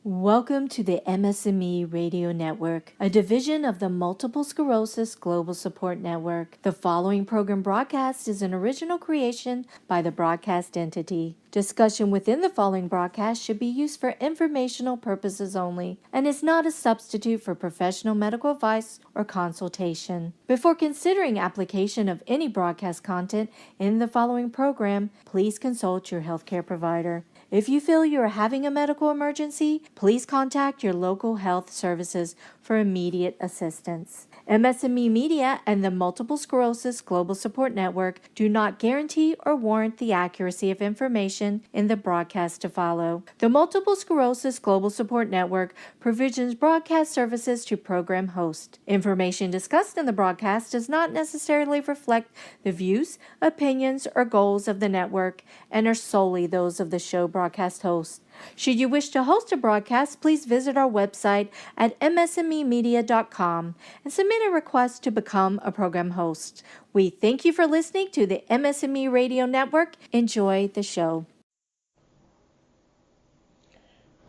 Welcome to the MS&Me Radio Network, a division of the Multiple Sclerosis Global Support Network. The following program broadcast is an original creation by the broadcast entity. Discussion within the following broadcast should be used for informational purposes only and is not a substitute for professional medical advice or consultation. Before considering application of any broadcast content in the following program, please consult your healthcare provider. If you feel you are having a medical emergency, please contact your local health services for immediate assistance. MS&Me Media and the Multiple Sclerosis Global Support Network do not guarantee or warrant the accuracy of information in the broadcast to follow. The Multiple Sclerosis Global Support Network provisions broadcast services to program hosts. Information discussed in the broadcast does not necessarily reflect the views, opinions, or goals of the network and are solely those of the show broadcast host. Should you wish to host a broadcast, please visit our website at msmemedia.com and submit a request to become a program host. We thank you for listening to the MS&Me Radio Network. Enjoy the show.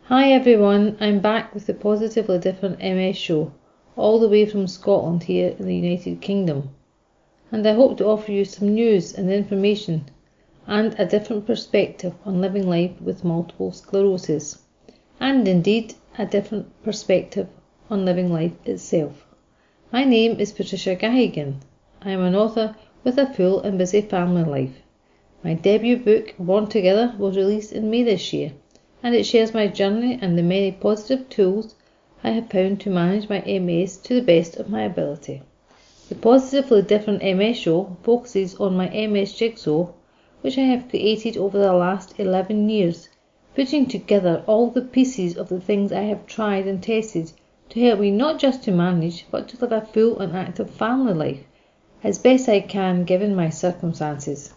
Hi everyone, I'm back with the Positively Different MS show, all the way from Scotland here in the United Kingdom. And I hope to offer you some news and information and a different perspective on living life with multiple sclerosis, and indeed a different perspective on living life itself. My name is Patricia Gahagan. I am an author with a full and busy family life. My debut book, Born Together, was released in May this year, and it shares my journey and the many positive tools I have found to manage my MS to the best of my ability. The Positively Different MS show focuses on my MS jigsaw, which I have created over the last 11 years, putting together all the pieces of the things I have tried and tested to help me not just to manage, but to live a full and active family life, as best I can given my circumstances.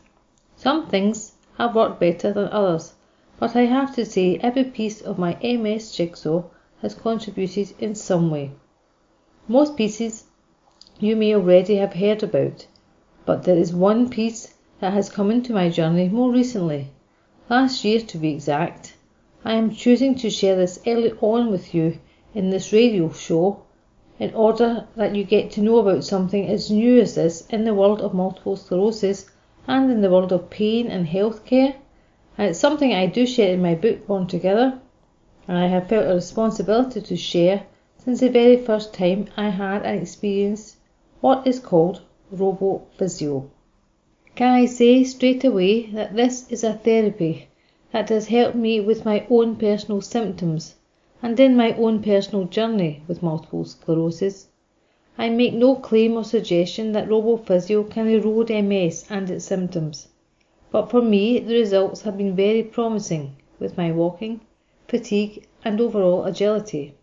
Some things have worked better than others, but I have to say every piece of my MS jigsaw has contributed in some way. Most pieces you may already have heard about, but there is one piece that has come into my journey more recently, last year to be exact. I am choosing to share this early on with you in this radio show in order that you get to know about something as new as this in the world of multiple sclerosis and in the world of pain and healthcare. And it's something I do share in my book Born Together, and I have felt a responsibility to share since the very first time I had and experienced what is called Robo-Physio. Can I say straight away that this is a therapy that has helped me with my own personal symptoms and in my own personal journey with multiple sclerosis. I make no claim or suggestion that Robo-Physio can erode MS and its symptoms, but for me the results have been very promising with my walking, fatigue and overall agility.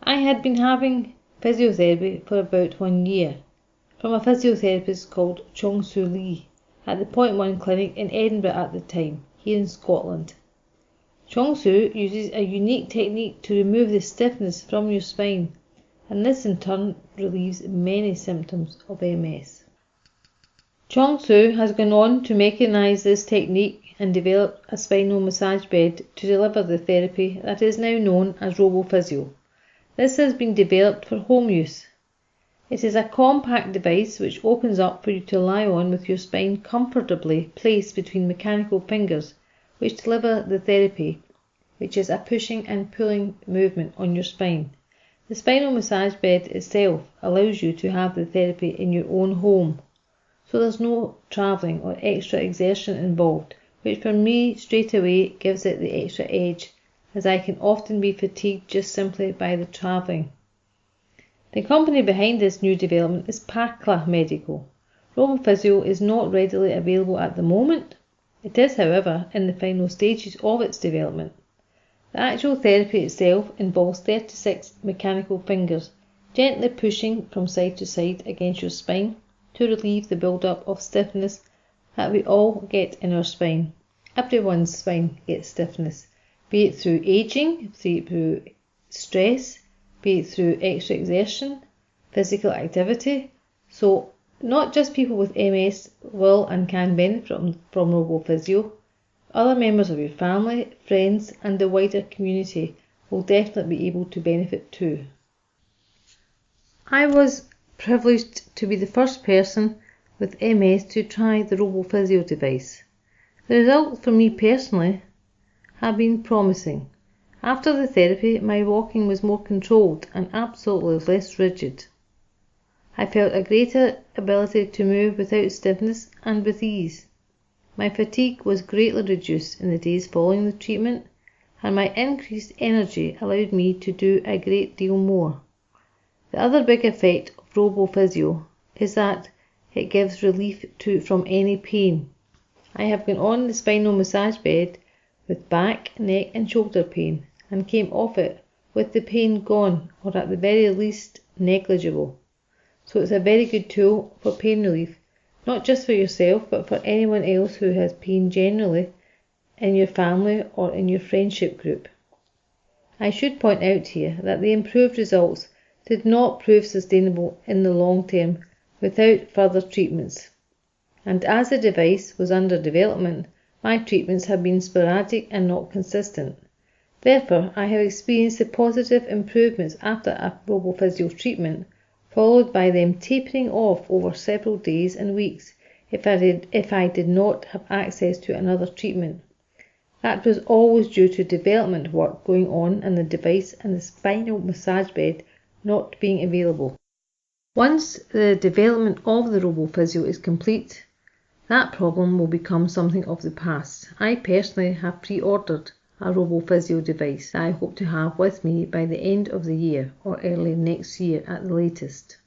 I had been having physiotherapy for about 1 year from a physiotherapist called Chong-Soo Lee at the Point One clinic in Edinburgh at the time, here in Scotland. Chong-Soo uses a unique technique to remove the stiffness from your spine, and this in turn relieves many symptoms of MS. Chong-Soo has gone on to mechanise this technique and develop a spinal massage bed to deliver the therapy that is now known as Robo-Physio. This has been developed for home use. It is a compact device which opens up for you to lie on with your spine comfortably placed between mechanical fingers which deliver the therapy, which is a pushing and pulling movement on your spine. The spinal massage bed itself allows you to have the therapy in your own home, so there's no travelling or extra exertion involved, which for me straight away gives it the extra edge, as I can often be fatigued just simply by the travelling. The company behind this new development is Pakla Medical. Robo-Physio is not readily available at the moment. It is, however, in the final stages of its development. The actual therapy itself involves 36 mechanical fingers gently pushing from side to side against your spine to relieve the build-up of stiffness that we all get in our spine. Everyone's spine gets stiffness, be it through aging, be it through stress, be it through extra exertion, physical activity. So not just people with MS will and can benefit from Robo-Physio. Other members of your family, friends and the wider community will definitely be able to benefit too. I was privileged to be the first person with MS to try the Robo-Physio device. The results for me personally have been promising. After the therapy, my walking was more controlled and absolutely less rigid. I felt a greater ability to move without stiffness and with ease. My fatigue was greatly reduced in the days following the treatment, and my increased energy allowed me to do a great deal more. The other big effect of Robo-Physio is that it gives relief from any pain. I have been on the spinal massage bed with back, neck and shoulder pain and came off it with the pain gone, or at the very least negligible. So it's a very good tool for pain relief, not just for yourself but for anyone else who has pain generally in your family or in your friendship group. I should point out here that the improved results did not prove sustainable in the long term without further treatments. And as the device was under development, my treatments have been sporadic and not consistent. Therefore, I have experienced the positive improvements after a Robo-Physio treatment, followed by them tapering off over several days and weeks if I did not have access to another treatment. That was always due to development work going on in the device and the spinal massage bed not being available. Once the development of the Robo-Physio is complete, that problem will become something of the past. I personally have pre-ordered a Robo-Physio device that I hope to have with me by the end of the year or early next year at the latest.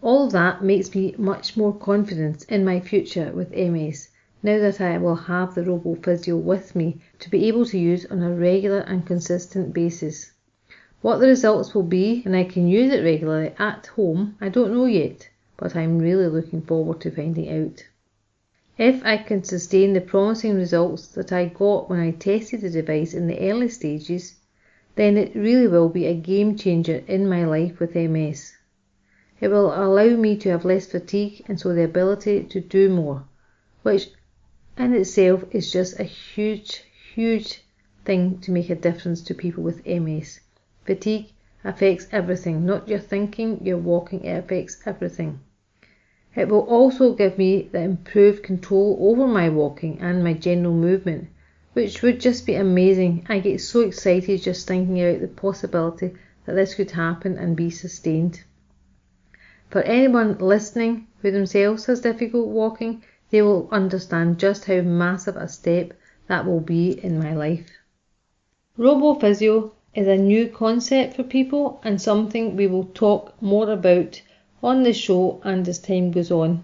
All of that makes me much more confident in my future with MS, now that I will have the Robo-Physio with me to be able to use on a regular and consistent basis. What the results will be when I can use it regularly at home, I don't know yet, but I'm really looking forward to finding out. If I can sustain the promising results that I got when I tested the device in the early stages, then it really will be a game changer in my life with MS. It will allow me to have less fatigue and so the ability to do more, which in itself is just a huge thing to make a difference to people with MS. Fatigue affects everything, not your thinking, your walking, it affects everything. It will also give me the improved control over my walking and my general movement, which would just be amazing. I get so excited just thinking about the possibility that this could happen and be sustained. For anyone listening who themselves has difficult walking, they will understand just how massive a step that will be in my life. Robo-Physio is a new concept for people and something we will talk more about on the show and as time goes on.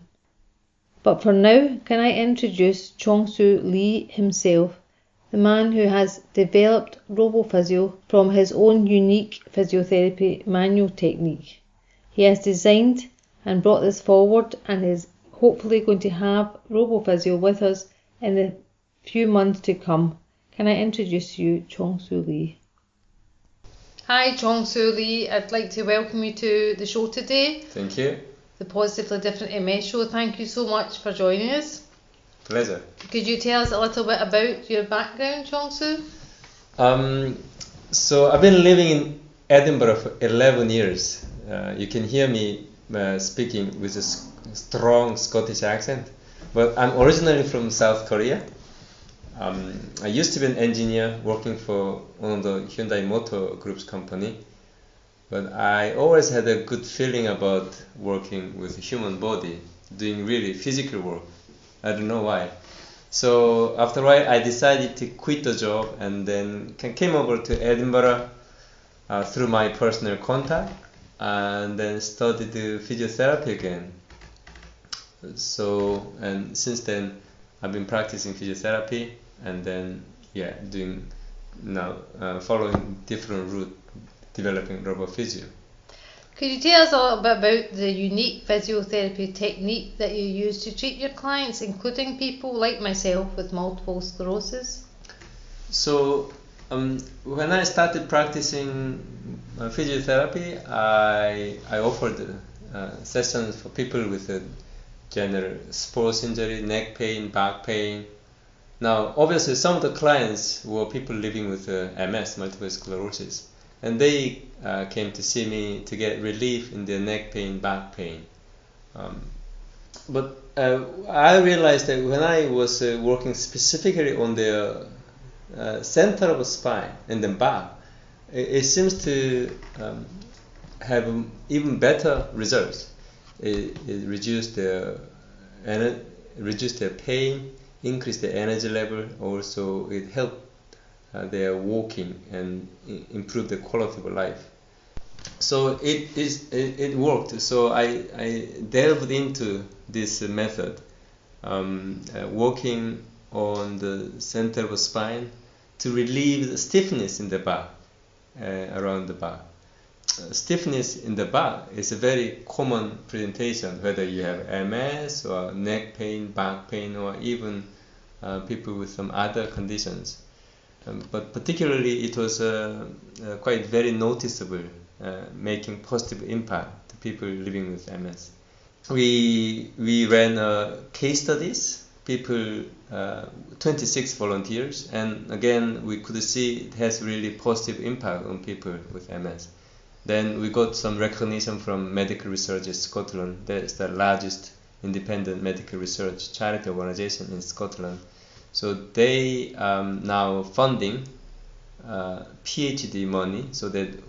But for now, can I introduce Chong-Soo Lee himself, the man who has developed Robo-Physio from his own unique physiotherapy manual technique. He has designed and brought this forward and is hopefully going to have Robo-Physio with us in the few months to come. Can I introduce you, Chong-Soo Lee? Hi, Chong-Soo Lee. I'd like to welcome you to the show today. Thank you. The Positively Different MS show. Thank you so much for joining us. Pleasure. Could you tell us a little bit about your background, Chong-Soo? So I've been living in Edinburgh for 11 years. You can hear me speaking with a strong Scottish accent, but I'm originally from South Korea. I used to be an engineer working for one of the Hyundai Motor Group's company, but I always had a good feeling about working with the human body, doing really physical work. I don't know why. So after a while I decided to quit the job and then came over to Edinburgh through my personal contact and then started the physiotherapy again. So, and since then I've been practicing physiotherapy and then following different route, developing Robo-Physio. Could you tell us a little bit about the unique physiotherapy technique that you use to treat your clients, including people like myself with multiple sclerosis? So when I started practicing physiotherapy, I offered sessions for people with a general sports injury, neck pain, back pain, Now, obviously, some of the clients were people living with MS, multiple sclerosis, and they came to see me to get relief in their neck pain, back pain. But I realized that when I was working specifically on the center of the spine and the back, it seems to have even better results. It reduced their pain, increased the energy level. Also, it helped their walking and improve the quality of life. So it worked. So I delved into this method, working on the center of the spine to relieve the stiffness in the back, around the back. Stiffness in the back is a very common presentation, whether you have MS or neck pain, back pain, or even people with some other conditions. But particularly it was quite very noticeable, making positive impact to people living with MS. We ran case studies, people, 26 volunteers, and again we could see it has really positive impact on people with MS. Then we got some recognition from Medical Research Scotland. That is the largest independent medical research charity organization in Scotland. So they now funding PhD money, so that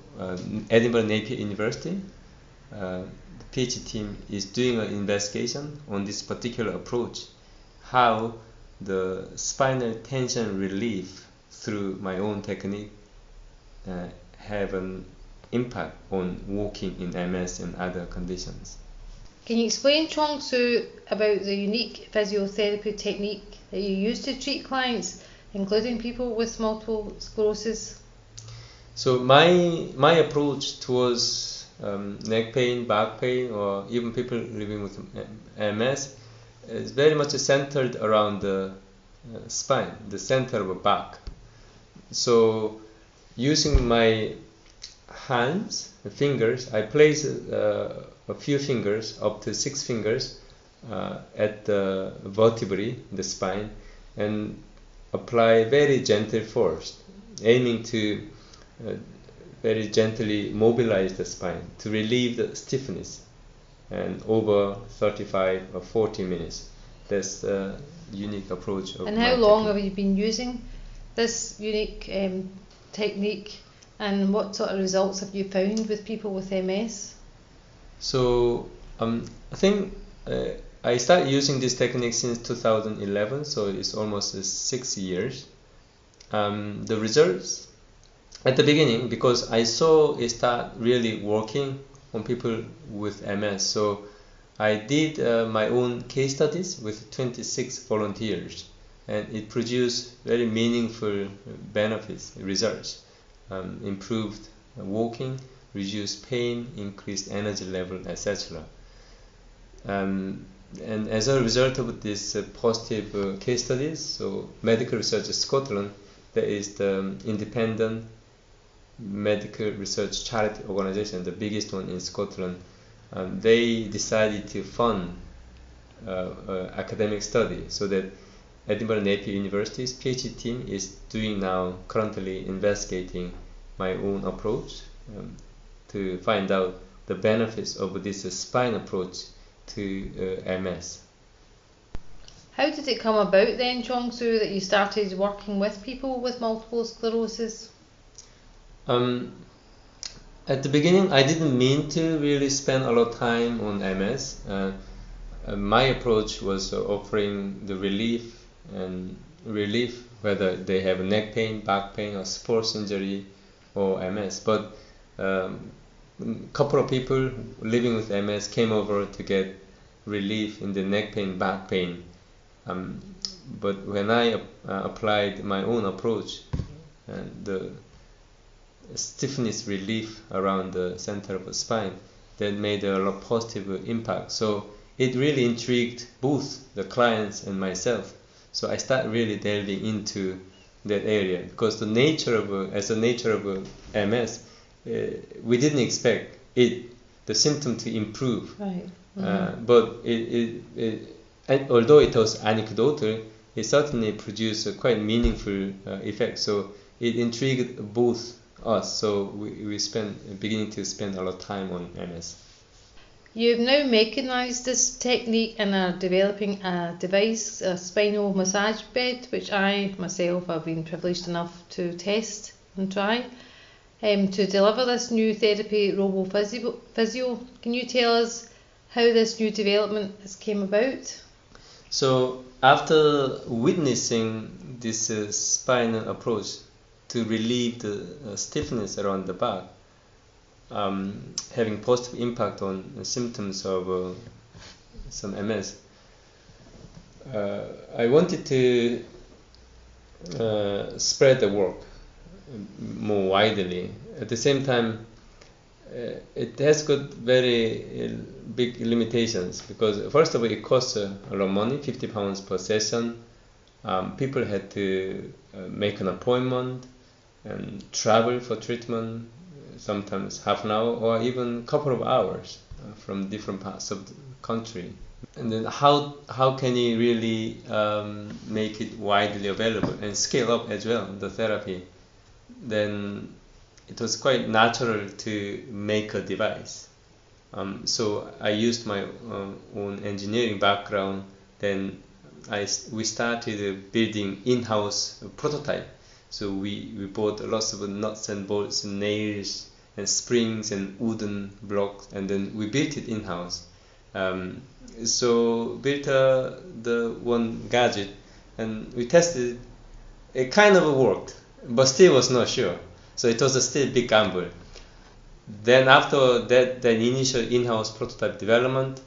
Edinburgh Napier University, the PhD team is doing an investigation on this particular approach, how the spinal tension relief through my own technique have an impact on walking in MS and other conditions. Can you explain, Chong Su, about the unique physiotherapy technique that you use to treat clients, including people with multiple sclerosis? So my approach towards neck pain, back pain, or even people living with MS is very much centered around the spine, the center of the back. So using my hands, fingers, I place a few fingers, up to 6 fingers, at the vertebrae, the spine, and apply very gentle force, aiming to very gently mobilize the spine to relieve the stiffness, and over 35 or 40 minutes. That's the unique approach of And how long have you been using this unique technique, and what sort of results have you found with people with MS? So I think I started using this technique since 2011, so it's almost 6 years. The results at the beginning, because I saw it start really working on people with MS, so I did my own case studies with 26 volunteers, and it produced very meaningful benefits, results, improved walking, reduced pain, increased energy level, etc. And as a result of this positive case studies, so Medical Research Scotland, that is the independent medical research charity organization, the biggest one in Scotland, they decided to fund academic study, so that Edinburgh Napier University's PhD team is doing now, currently investigating my own approach to find out the benefits of this spine approach to MS. How did it come about then, Chong Su, that you started working with people with multiple sclerosis? At the beginning, I didn't mean to really spend a lot of time on MS. My approach was offering the relief, whether they have neck pain, back pain, or sports injury, or MS. But a couple of people living with MS came over to get relief in the neck pain, back pain. But when I applied my own approach, the stiffness relief around the center of the spine, that made a lot of positive impact. So it really intrigued both the clients and myself. So I started really delving into that area, because the nature of MS, we didn't expect the symptom to improve. Right. But although it was anecdotal, it certainly produced a quite meaningful effect. So it intrigued both us. So we beginning to spend a lot of time on MS. You've now mechanised this technique and are developing a device, a spinal massage bed, which I myself have been privileged enough to test and try. To deliver this new therapy, Robo-Physio, can you tell us how this new development has came about? So after witnessing this spinal approach to relieve the stiffness around the back, having positive impact on the symptoms of some MS, I wanted to spread the work more widely. At the same time, it has got very big limitations because first of all it costs a lot of money, £50 per session. People had to make an appointment and travel for treatment, sometimes half an hour or even a couple of hours from different parts of the country. And then how can you really make it widely available and scale up as well, the therapy? Then it was quite natural to make a device. So I used my own engineering background. Then we started building in-house prototype. So we bought lots of nuts and bolts and nails and springs and wooden blocks, and then we built it in-house. So built the one gadget, and we tested. It kind of worked, but still was not sure. So it was still a big gamble. Then after that, the initial in-house prototype development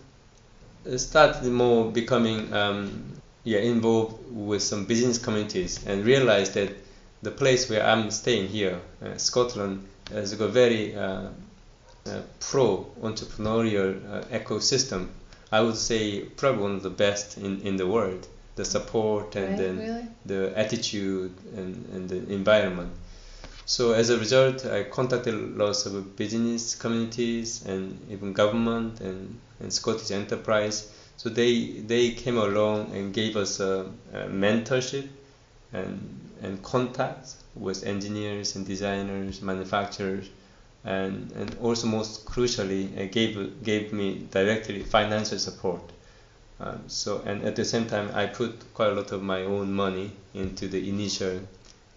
started more becoming involved with some business communities and realized that the place where I'm staying here, Scotland, has got very pro-entrepreneurial ecosystem. I would say probably one of the best in the world. The support and then the attitude and the environment. So as a result, I contacted lots of business communities and even government and Scottish enterprise. So they came along and gave us a mentorship and contacts with engineers and designers, manufacturers, and also most crucially gave me directly financial support. And at the same time, I put quite a lot of my own money into the initial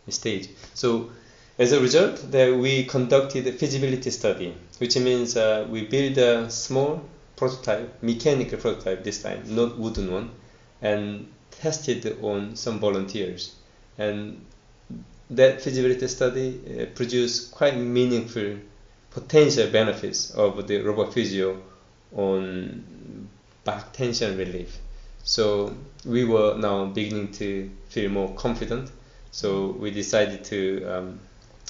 stage. So as a result, we conducted a feasibility study, which means we built a small prototype, mechanical prototype this time, not wooden one, and tested on some volunteers. And that feasibility study produced quite meaningful potential benefits of the Robo-Physio on back tension relief. So we were now beginning to feel more confident. So we decided to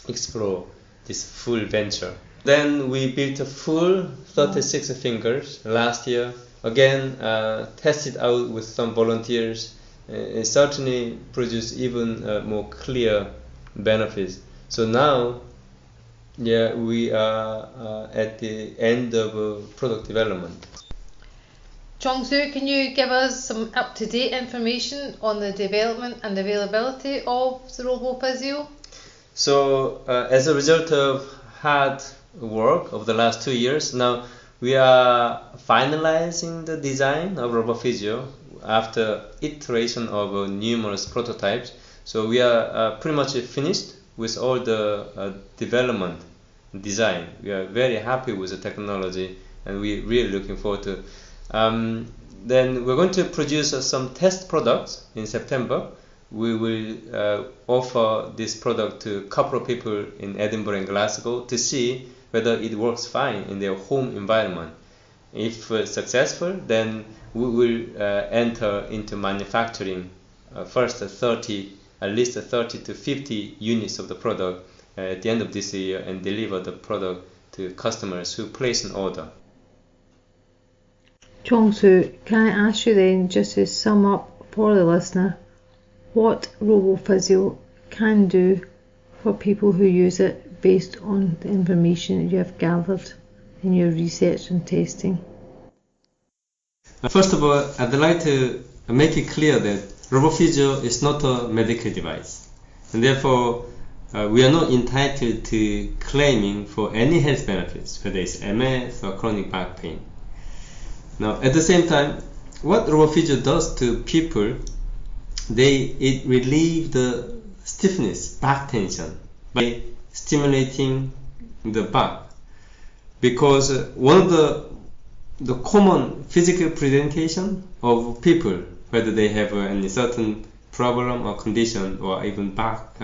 explore this full venture. Then we built a full 36 fingers last year. Again, tested out with some volunteers. It certainly produced even more clear benefits. So now, we are at the end of product development. Chong-Soo, can you give us some up-to-date information on the development and availability of the Robo-Physio? So as a result of hard work of the last 2 years, now we are finalizing the design of Robo-Physio after iteration of numerous prototypes. So we are pretty much finished with all the development design. We are very happy with the technology and we're really looking forward to it. Then we're going to produce some test products in September. We will offer this product to a couple of people in Edinburgh and Glasgow to see whether it works fine in their home environment. If successful, then we will enter into manufacturing first at least 30 to 50 units of the product at the end of this year and deliver the product to customers who place an order. Chong-Soo, can I ask you then, just to sum up for the listener, what Robo-Physio can do for people who use it based on the information you have gathered in your research and testing? First of all, I'd like to make it clear that Robo-Physio is not a medical device, and therefore we are not entitled to claiming for any health benefits, whether it's MS or chronic back pain. Now, at the same time, what Robo-Physio does to people, it relieves the stiffness, back tension, by stimulating the back. Because one of the common physical presentation of people, whether they have any certain problem or condition or even back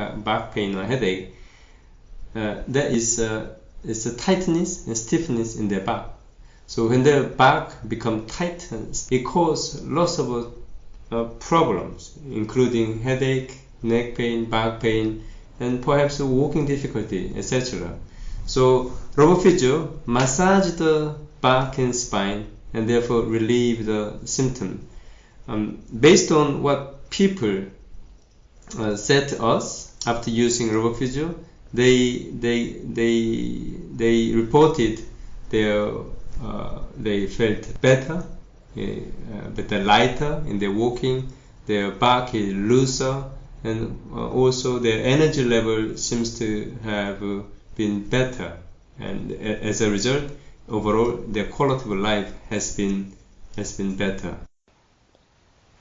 pain or headache, that is a tightness and stiffness in their back. So when their back becomes tightened, it causes lots of problems, including headache, neck pain, back pain, and perhaps walking difficulty, etc. So Robo-Physio massage the back and spine and therefore relieve the symptom. Based on what people said to us after using Robo-Physio, they reported they felt better, lighter in their walking. Their back is looser, and also their energy level seems to have been better. And as a result, overall, their quality of life has been better.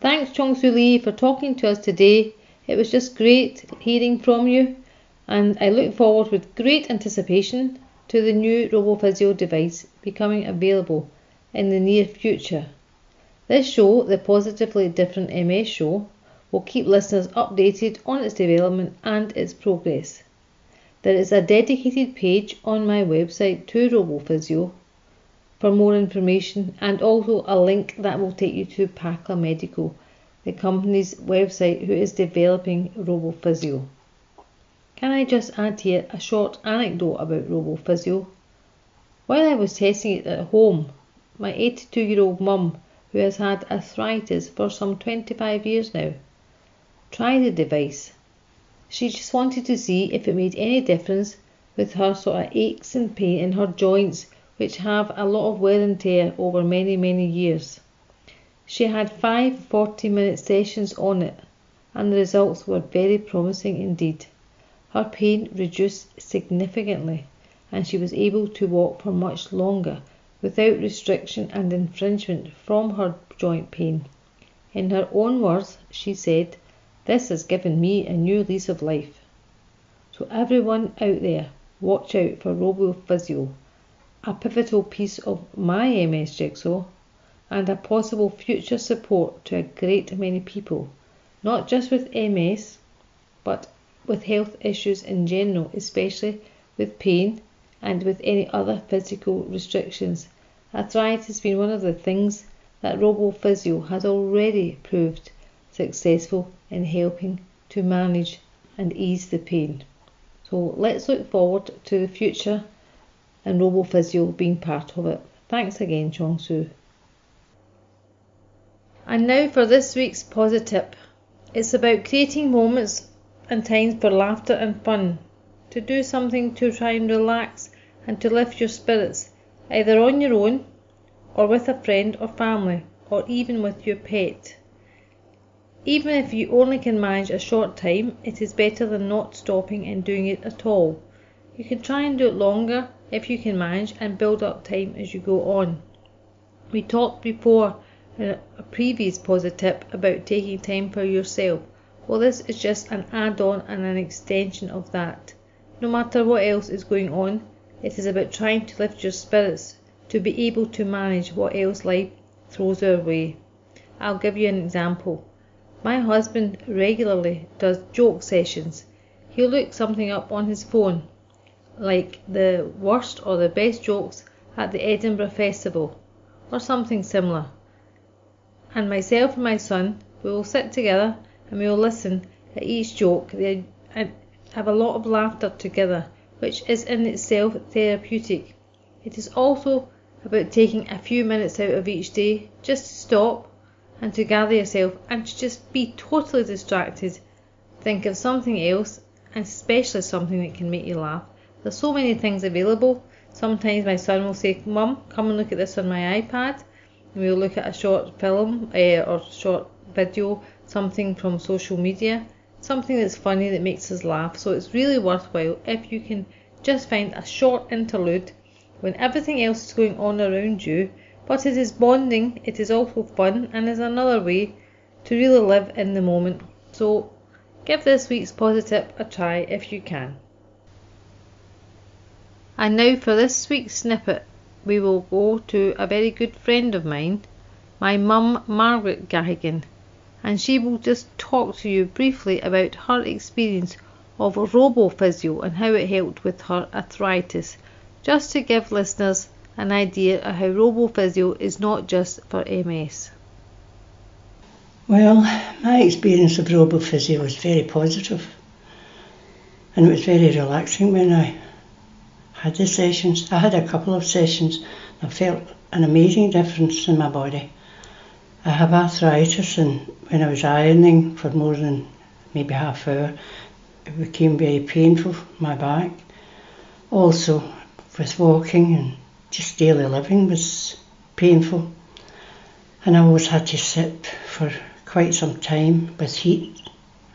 Thanks, Chong-Soo Lee, for talking to us today. It was just great hearing from you, and I look forward with great anticipation to the new Robo-Physio device becoming available in the near future. This show, the Positively Different MS show, will keep listeners updated on its development and its progress. There is a dedicated page on my website to Robo-Physio for more information, and also a link that will take you to Pakla Medical, the company's website who is developing Robo-Physio. Can I just add here a short anecdote about Robo-Physio? While I was testing it at home, my 82-year-old mum, who has had arthritis for some 25 years now, tried the device. She just wanted to see if it made any difference with her sort of aches and pain in her joints, which have a lot of wear and tear over many, many years. She had 5 40-minute sessions on it, and the results were very promising indeed. Her pain reduced significantly, and she was able to walk for much longer without restriction and infringement from her joint pain. In her own words, she said, "This has given me a new lease of life." So everyone out there, watch out for Robo-Physio, a pivotal piece of my MS jigsaw, and a possible future support to a great many people, not just with MS, but with health issues in general, especially with pain and with any other physical restrictions. Arthritis has been one of the things that Robo-Physio has already proved successful in helping to manage and ease the pain. So let's look forward to the future and Robo-Physio being part of it. Thanks again, Chong-Soo. And now for this week's Positip. It's about creating moments and times for laughter and fun, to do something to try and relax and to lift your spirits, either on your own or with a friend or family, or even with your pet. Even if you only can manage a short time, it is better than not stopping and doing it at all. You can try and do it longer if you can manage, and build up time as you go on. We talked before in a previous Positip about taking time for yourself. Well, this is just an add-on and an extension of that. No matter what else is going on, it is about trying to lift your spirits to be able to manage what else life throws our way. I'll give you an example. My husband regularly does joke sessions. He'll look something up on his phone, like the worst or the best jokes at the Edinburgh Festival, or something similar. And myself and my son, we will sit together and we will listen at each joke and have a lot of laughter together, which is in itself therapeutic. It is also about taking a few minutes out of each day just to stop and to gather yourself and to just be totally distracted. Think of something else, and especially something that can make you laugh. There's so many things available. Sometimes my son will say, "Mum, come and look at this on my iPad." And we'll look at a short film or short video. something from social media, something that's funny that makes us laugh. So it's really worthwhile if you can just find a short interlude when everything else is going on around you, but it is bonding, it is also fun, and is another way to really live in the moment. So give this week's positive a try if you can. And now for this week's snippet, we will go to a very good friend of mine, my mum Margaret Gahagan, and she will just talk to you briefly about her experience of Robo-Physio and how it helped with her arthritis, just to give listeners an idea of how Robo-Physio is not just for MS. Well, my experience of Robo-Physio was very positive, and it was very relaxing when I had the sessions. I had a couple of sessions. I felt an amazing difference in my body. I have arthritis, and when I was ironing for more than maybe half an hour, it became very painful, my back. Also, with walking and just daily living was painful. And I always had to sit for quite some time with heat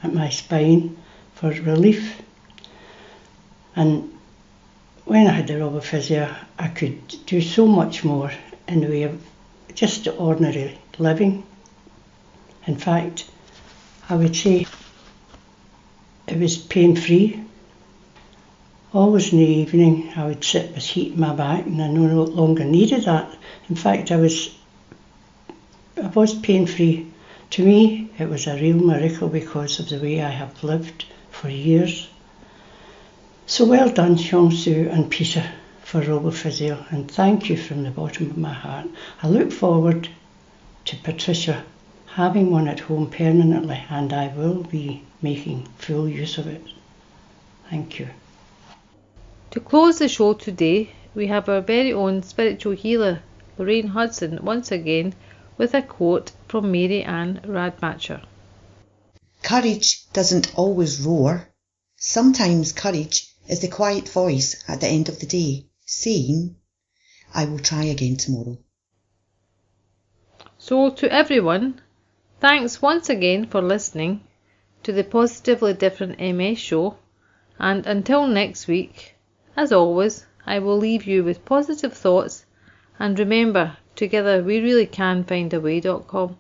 at my spine for relief. And when I had the Robo-Physio, I could do so much more in the way of just ordinary living. In fact, I would say it was pain-free. Always in the evening I would sit with heat in my back, and I no longer needed that. In fact, I was pain-free. To me, it was a real miracle because of the way I have lived for years. So well done, Hyung-Soo and Peter, for Robo-Physio, and thank you from the bottom of my heart. I look forward to Patricia having one at home permanently, and I will be making full use of it. Thank you. To close the show today, we have our very own spiritual healer, Lorraine Hudson, once again with a quote from Mary Ann Radmacher. Courage doesn't always roar. Sometimes courage is the quiet voice at the end of the day saying, I will try again tomorrow. So to everyone, thanks once again for listening to the Positively Different MS show, and until next week, as always, I will leave you with positive thoughts, and remember, together we really can find a way.com.